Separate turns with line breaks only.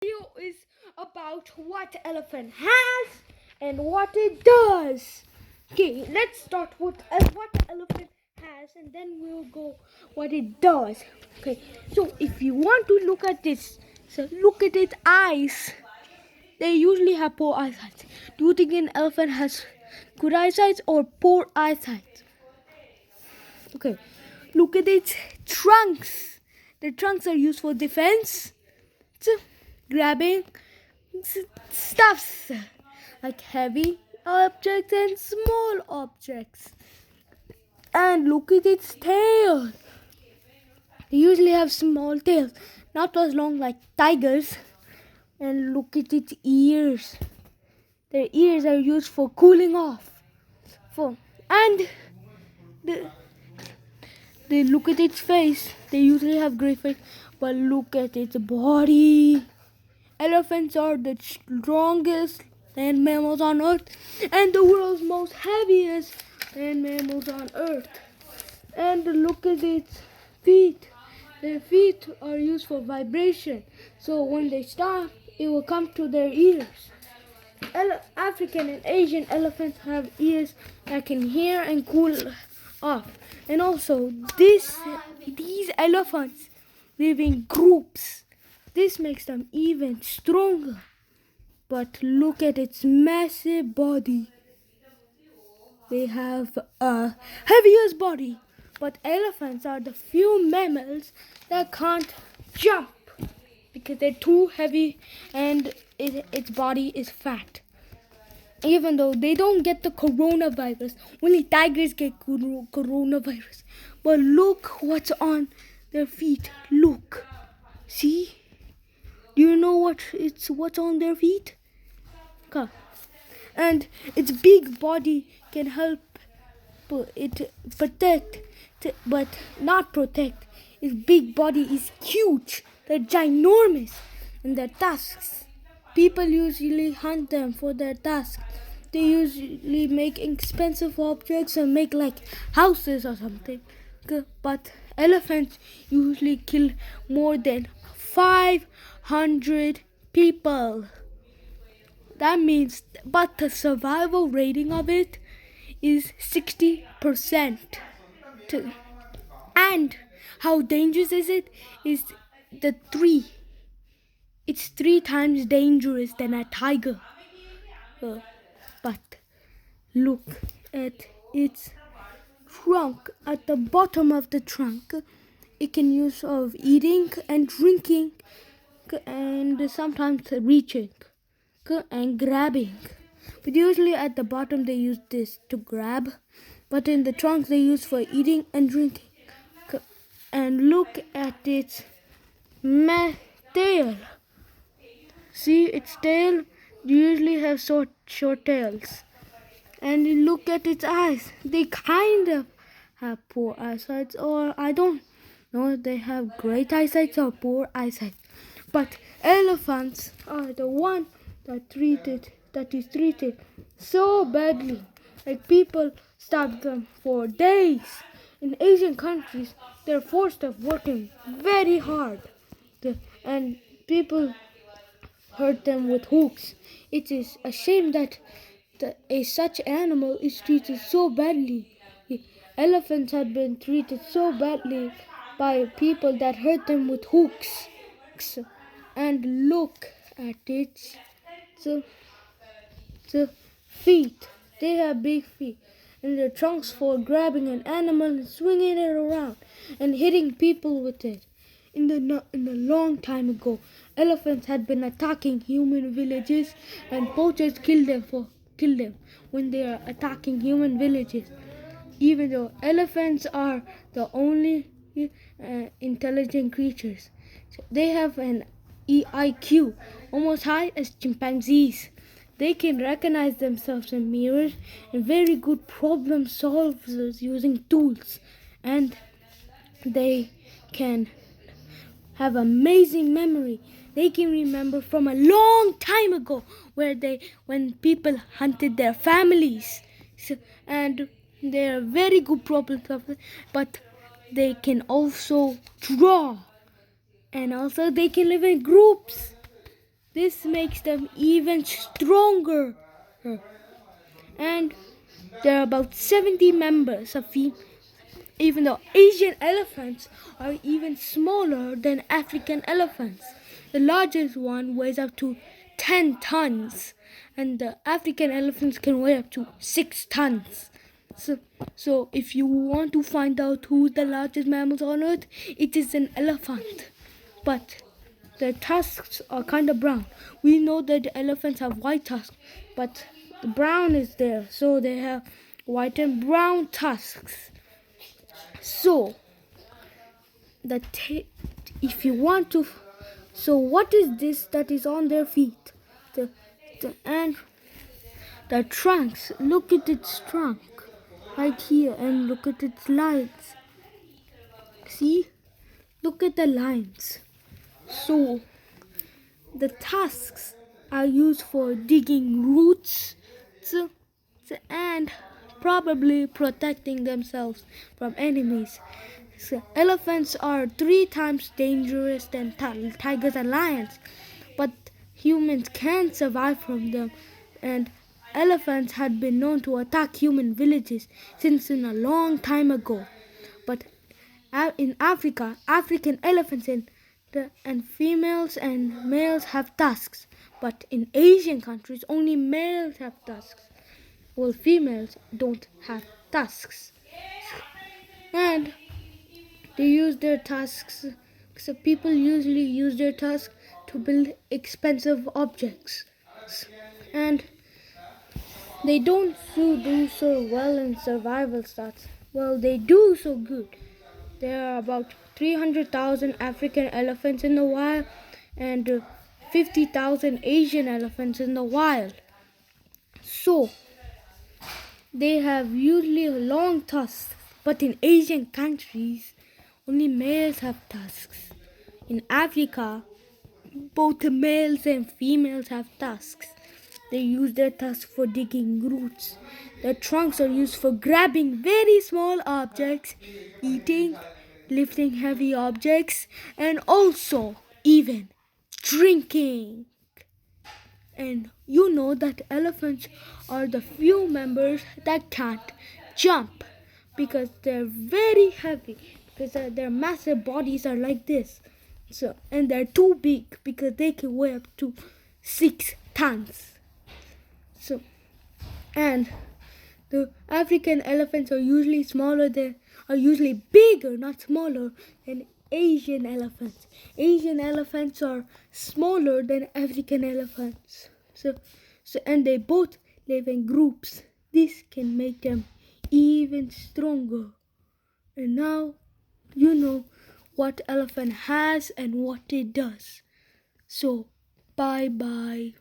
Video is about what elephant has and what it does. Okay, let's start with what elephant has and then we'll go what it does. Okay, so if you want to look at this, so look at its eyes. They usually have poor eyesight. Do you think an elephant has good eyesight or poor eyesight? Okay, look at its trunks. The trunks are used for defense, grabbing stuffs like heavy objects and small objects. And look at its tail. They usually have small tails, not as long like tigers. And look at its ears. Their ears are used for cooling off. And they look at its face. They usually have gray face, but look at its body. Elephants are the strongest land mammals on Earth and the world's most heaviest land mammals on Earth. And look at its feet. Their feet are used for vibration. So when they stop, it will come to their ears. African and Asian elephants have ears that can hear and cool off. And also, these elephants live in groups. This makes them even stronger. But look at its massive body. They have a heaviest body. But elephants are the few mammals that can't jump because they're too heavy and its body is fat. Even though they don't get the coronavirus, only tigers get coronavirus. But look what's on their feet. Look. See? Do you know what's on their feet? Okay. And its big body can help it protect, but not protect. Its big body is huge. They're ginormous. And their tusks. People usually hunt them for their tusks. They usually make expensive objects and make like houses or something. But elephants usually kill more than 500 people. That means, but the survival rating of it is 60%. And how dangerous is it? Is the 3. It's 3 times dangerous than a tiger. But look at its trunk. At the bottom of the trunk, it can use of eating and drinking and sometimes reaching and grabbing. But usually at the bottom they use this to grab, but in the trunk they use for eating and drinking. And look at its tail. See, its tail usually have short tails. And look at its eyes. They kind of have poor eyesight, or I don't know if they have great eyesight or poor eyesight. But elephants are the one that is treated so badly. Like people starve them for days. In Asian countries, they're forced of working very hard. And people hurt them with hooks. It is a shame that such animal is treated so badly. Elephants have been treated so badly by people that hurt them with hooks. And look at its feet. They have big feet. And their trunks for grabbing an animal and swinging it around and hitting people with it. In a long time ago, elephants had been attacking human villages, and poachers killed them when they are attacking human villages. Even though elephants are the only intelligent creatures, they have an IQ almost high as chimpanzees. They can recognize themselves in mirrors and very good problem solvers using tools, and they can have amazing memory. They can remember from a long time ago when people hunted their families. And they are very good problem solvers, but they can also draw, and also they can live in groups. This makes them even stronger. And there are about 70 members of even though Asian elephants are even smaller than African elephants. The largest one weighs up to 10 tons, and the African elephants can weigh up to 6 tons. So if you want to find out who's the largest mammals on earth, it is an elephant. But their tusks are kind of brown. We know that the elephants have white tusks, but the brown is there, so they have white and brown tusks. So, if you want to, so what is this that is on their feet? And the trunks. Look at its trunk right here, and look at its lines. See, look at the lines. So, the tusks are used for digging roots, and probably protecting themselves from enemies. So elephants are 3 times dangerous than tigers and lions, but humans can survive from them, and elephants had been known to attack human villages since in a long time ago. But in Africa, African elephants and females and males have tusks, but in Asian countries only males have tusks. Well, females don't have tusks, and they use their tusks. So people usually use their tusks to build expensive objects, and they don't do so well in survival stats. Well, they do so good. There are about 300,000 African elephants in the wild and 50,000 Asian elephants in the wild. So, they have usually long tusks, but in Asian countries, only males have tusks. In Africa, both the males and females have tusks. They use their tusks for digging roots. Their trunks are used for grabbing very small objects, eating, lifting heavy objects, and also even drinking. And you know that elephants are the few members that can't jump because they're very heavy, because their massive bodies are like this. So, and they're too big because they can weigh up to 6 tons. So, and the African elephants are usually bigger, not smaller, than Asian elephants. Asian elephants are smaller than African elephants. And they both live in groups. This can make them even stronger. And now you know what elephant has and what it does. So, bye bye.